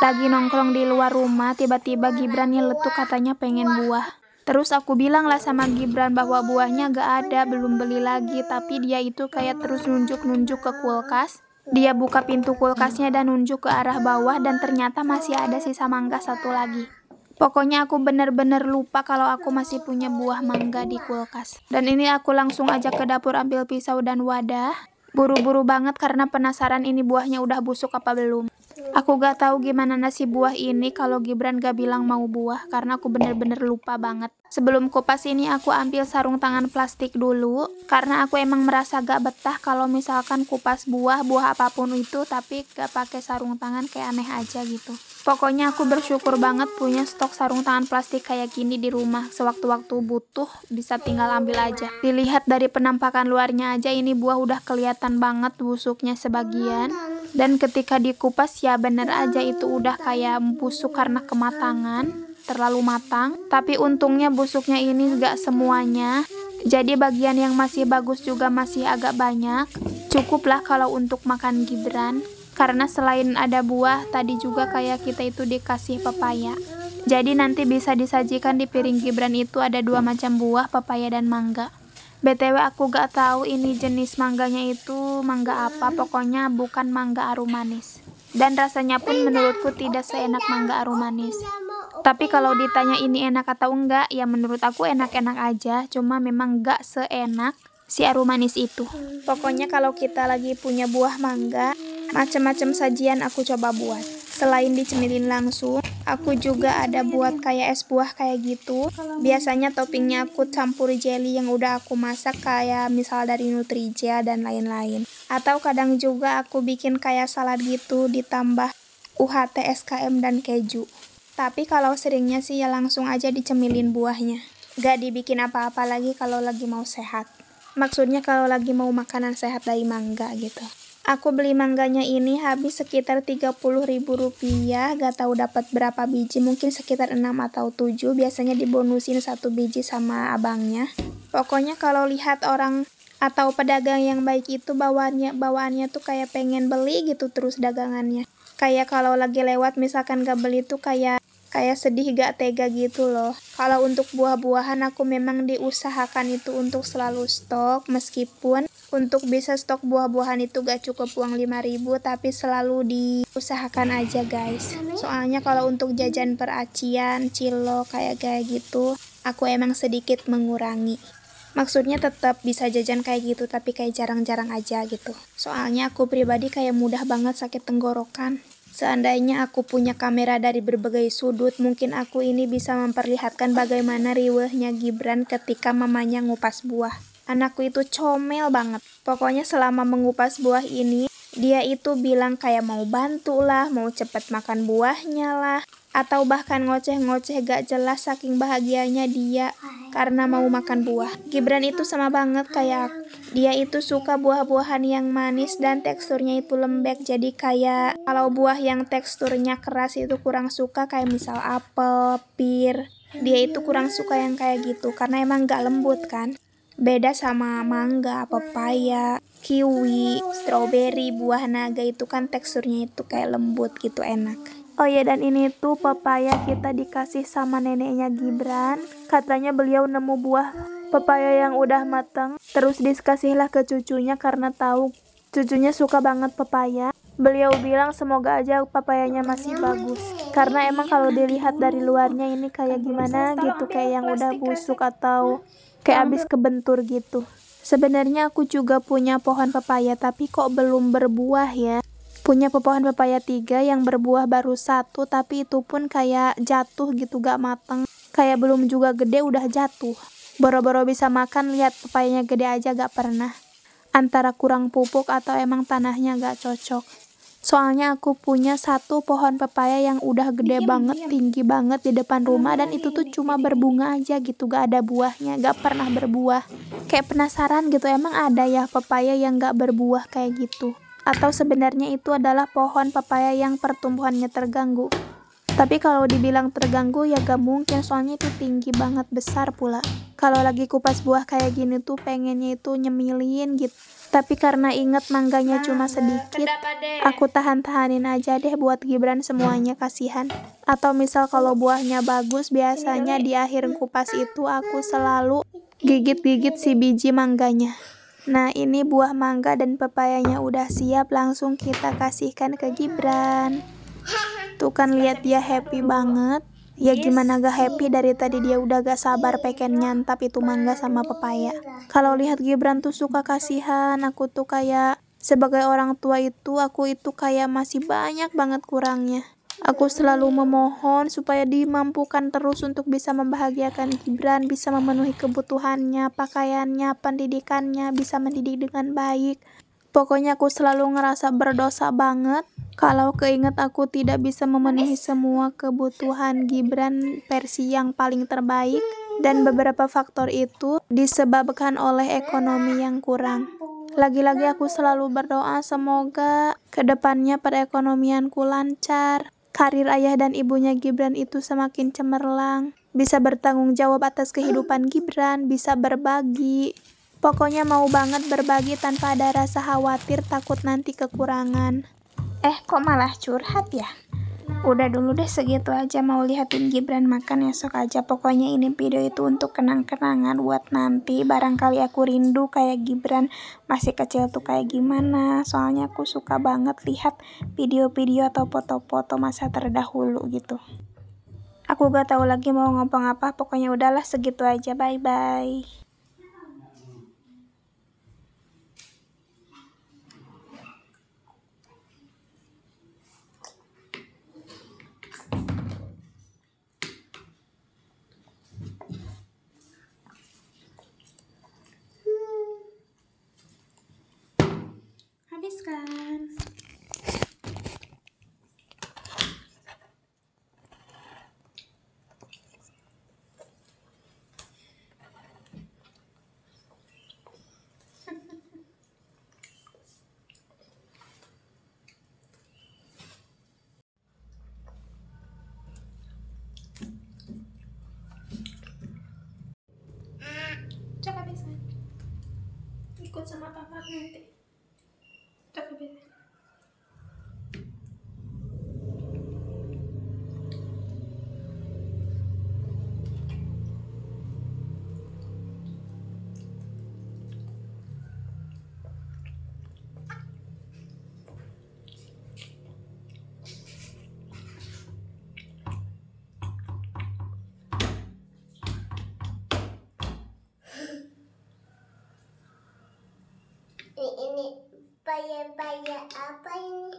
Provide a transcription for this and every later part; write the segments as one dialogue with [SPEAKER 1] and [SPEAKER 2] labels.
[SPEAKER 1] Lagi nongkrong di luar rumah, tiba-tiba Gibran nyeletuk katanya pengen buah. Terus aku bilang lah sama Gibran bahwa buahnya gak ada, belum beli lagi. Tapi dia itu kayak terus nunjuk-nunjuk ke kulkas. Dia buka pintu kulkasnya dan nunjuk ke arah bawah dan ternyata masih ada sisa mangga satu lagi. Pokoknya aku bener-bener lupa kalau aku masih punya buah mangga di kulkas. Dan ini aku langsung aja ke dapur ambil pisau dan wadah. Buru-buru banget karena penasaran ini buahnya udah busuk apa belum. Aku gak tahu gimana nasib buah ini kalau Gibran gak bilang mau buah karena aku bener-bener lupa banget. Sebelum kupas ini aku ambil sarung tangan plastik dulu karena aku emang merasa gak betah kalau misalkan kupas buah apapun itu tapi gak pakai sarung tangan, kayak aneh aja gitu. Pokoknya aku bersyukur banget punya stok sarung tangan plastik kayak gini di rumah. Sewaktu-waktu butuh bisa tinggal ambil aja. Dilihat dari penampakan luarnya aja ini buah udah kelihatan banget busuknya sebagian. Dan ketika dikupas ya bener aja itu udah kayak busuk karena kematangan, terlalu matang. Tapi untungnya busuknya ini gak semuanya. Jadi bagian yang masih bagus juga masih agak banyak. Cukuplah kalau untuk makan Gibran. Karena selain ada buah, tadi juga kayak kita itu dikasih pepaya. Jadi nanti bisa disajikan di piring Gibran itu ada 2 macam buah, pepaya dan mangga. BTW aku gak tahu ini jenis mangganya itu mangga apa, pokoknya bukan mangga arum manis. Dan rasanya pun menurutku tidak seenak mangga arum manis. Tapi kalau ditanya ini enak atau enggak, ya menurut aku enak-enak aja, cuma memang gak seenak si arum manis itu. Pokoknya kalau kita lagi punya buah mangga, macam-macam sajian aku coba buat. Selain dicemilin langsung, aku juga ada buat kayak es buah kayak gitu. Biasanya toppingnya aku campur jelly yang udah aku masak kayak misal dari Nutrija dan lain-lain. Atau kadang juga aku bikin kayak salad gitu ditambah UHT, SKM dan keju. Tapi kalau seringnya sih ya langsung aja dicemilin buahnya. Gak dibikin apa-apa lagi kalau lagi mau sehat. Maksudnya kalau lagi mau makanan sehat dari mangga gitu. Aku beli mangganya ini habis sekitar Rp30.000, gak tahu dapat berapa biji, mungkin sekitar 6 atau 7, biasanya dibonusin 1 biji sama abangnya. Pokoknya kalau lihat orang atau pedagang yang baik itu bawaannya tuh kayak pengen beli gitu terus dagangannya. Kayak kalau lagi lewat misalkan gak beli tuh kayak sedih gak tega gitu loh. Kalau untuk buah-buahan aku memang diusahakan itu untuk selalu stok, meskipun untuk bisa stok buah-buahan itu gak cukup uang 5.000, tapi selalu diusahakan aja guys. Soalnya kalau untuk jajan per acian, cilok kayak gitu, aku emang sedikit mengurangi. Maksudnya tetap bisa jajan kayak gitu, tapi kayak jarang-jarang aja gitu. Soalnya aku pribadi kayak mudah banget sakit tenggorokan. Seandainya aku punya kamera dari berbagai sudut, mungkin aku ini bisa memperlihatkan bagaimana riwehnya Gibran ketika mamanya ngupas buah. Anakku itu comel banget. Pokoknya selama mengupas buah ini, dia itu bilang kayak mau bantu lah, mau cepet makan buahnya lah. Atau bahkan ngoceh-ngoceh gak jelas saking bahagianya dia karena mau makan buah. Gibran itu sama banget kayak aku. Dia itu suka buah-buahan yang manis dan teksturnya itu lembek. Jadi kayak kalau buah yang teksturnya keras itu kurang suka, kayak misal apel, pir. Dia itu kurang suka yang kayak gitu karena emang gak lembut kan. Beda sama mangga, pepaya, kiwi, stroberi, buah naga itu kan teksturnya itu kayak lembut gitu, enak. Oh ya, dan ini tuh pepaya kita dikasih sama neneknya Gibran. Katanya beliau nemu buah pepaya yang udah matang, terus dikasihlah ke cucunya karena tahu cucunya suka banget pepaya. Beliau bilang semoga aja papayanya masih bagus. Karena emang kalau dilihat dari luarnya ini kayak gimana gitu, kayak yang udah busuk atau kayak abis kebentur gitu. Sebenarnya aku juga punya pohon pepaya tapi kok belum berbuah ya. Punya pohon pepaya 3, yang berbuah baru 1, tapi itu pun kayak jatuh gitu, gak mateng. Kayak belum juga gede udah jatuh. Boro-boro bisa makan, lihat pepayanya gede aja gak pernah. Antara kurang pupuk atau emang tanahnya gak cocok. Soalnya aku punya 1 pohon pepaya yang udah gede banget, tinggi banget di depan rumah, dan itu tuh cuma berbunga aja gitu, gak ada buahnya, gak pernah berbuah. Kayak penasaran gitu, emang ada ya pepaya yang gak berbuah kayak gitu? Atau sebenarnya itu adalah pohon pepaya yang pertumbuhannya terganggu. Tapi kalau dibilang terganggu ya gak mungkin, soalnya itu tinggi banget, besar pula. Kalau lagi kupas buah kayak gini tuh pengennya itu nyemilin gitu. Tapi karena inget mangganya cuma sedikit, aku tahan-tahanin aja deh buat Gibran semuanya, kasihan. Atau misal kalau buahnya bagus, biasanya di akhir kupas itu aku selalu gigit-gigit si biji mangganya. Nah, ini buah mangga dan pepayanya udah siap, langsung kita kasihkan ke Gibran. Tuh kan, lihat dia happy banget. Ya gimana gak happy, dari tadi dia udah gak sabar pengen nyantap itu mangga sama pepaya. Kalau lihat Gibran tuh suka kasihan, aku tuh kayak sebagai orang tua itu, aku itu kayak masih banyak banget kurangnya. Aku selalu memohon supaya dimampukan terus untuk bisa membahagiakan Gibran, bisa memenuhi kebutuhannya, pakaiannya, pendidikannya, bisa mendidik dengan baik. Pokoknya aku selalu ngerasa berdosa banget kalau keinget aku tidak bisa memenuhi semua kebutuhan Gibran versi yang paling terbaik, dan beberapa faktor itu disebabkan oleh ekonomi yang kurang. Lagi-lagi aku selalu berdoa semoga kedepannya perekonomianku lancar, karir ayah dan ibunya Gibran itu semakin cemerlang, bisa bertanggung jawab atas kehidupan Gibran, bisa berbagi. Pokoknya mau banget berbagi tanpa ada rasa khawatir takut nanti kekurangan. Kok malah curhat ya? Udah dulu deh, segitu aja mau lihatin Gibran makan, esok aja. Pokoknya ini video itu untuk kenang-kenangan buat nanti. Barangkali aku rindu kayak Gibran masih kecil tuh kayak gimana. Soalnya aku suka banget lihat video-video atau foto-foto masa terdahulu gitu. Aku gak tahu lagi mau ngomong apa. Pokoknya udahlah, segitu aja. Bye-bye. Habiskan. Cok, habiskan. Ikut sama papa nanti. Cok, habiskan.
[SPEAKER 2] Ini bayar-bayar apa ini?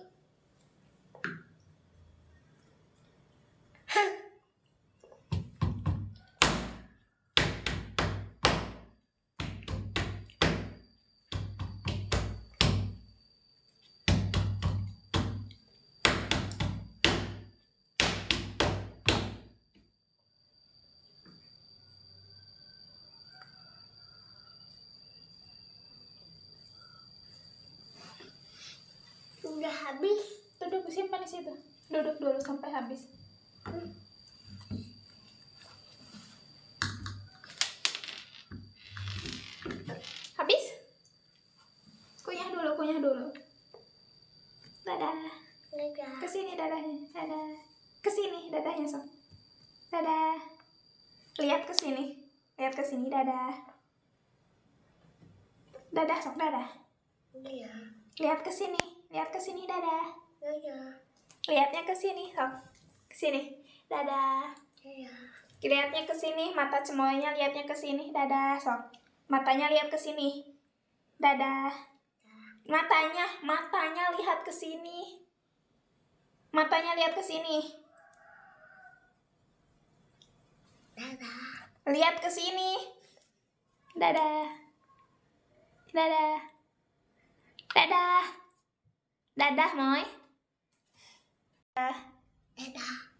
[SPEAKER 2] Udah habis.
[SPEAKER 1] Duduk, simpan di situ. Duduk dulu sampai habis. Habis? Kunyah dulu, kunyah dulu. Dadah.
[SPEAKER 2] Dadah.
[SPEAKER 1] Kesini dadahnya, dadah. Kesini dadahnya, sok. Dadah. Lihat kesini, lihat kesini, dadah. Dadah, sok, dadah.
[SPEAKER 2] Iya.
[SPEAKER 1] Lihat kesini, dadah.
[SPEAKER 2] Iya.
[SPEAKER 1] Lihatnya kesini, sok. Kesini, dadah.
[SPEAKER 2] Iya.
[SPEAKER 1] Lihatnya kesini, mata semuanya lihatnya kesini, dadah, sok. Matanya lihat kesini, dadah. Matanya lihat kesini. Matanya lihat kesini.
[SPEAKER 2] Dadah.
[SPEAKER 1] Lihat kesini. Dadah. Dadah. Dadah. Dadah, Moy.
[SPEAKER 2] Dadah.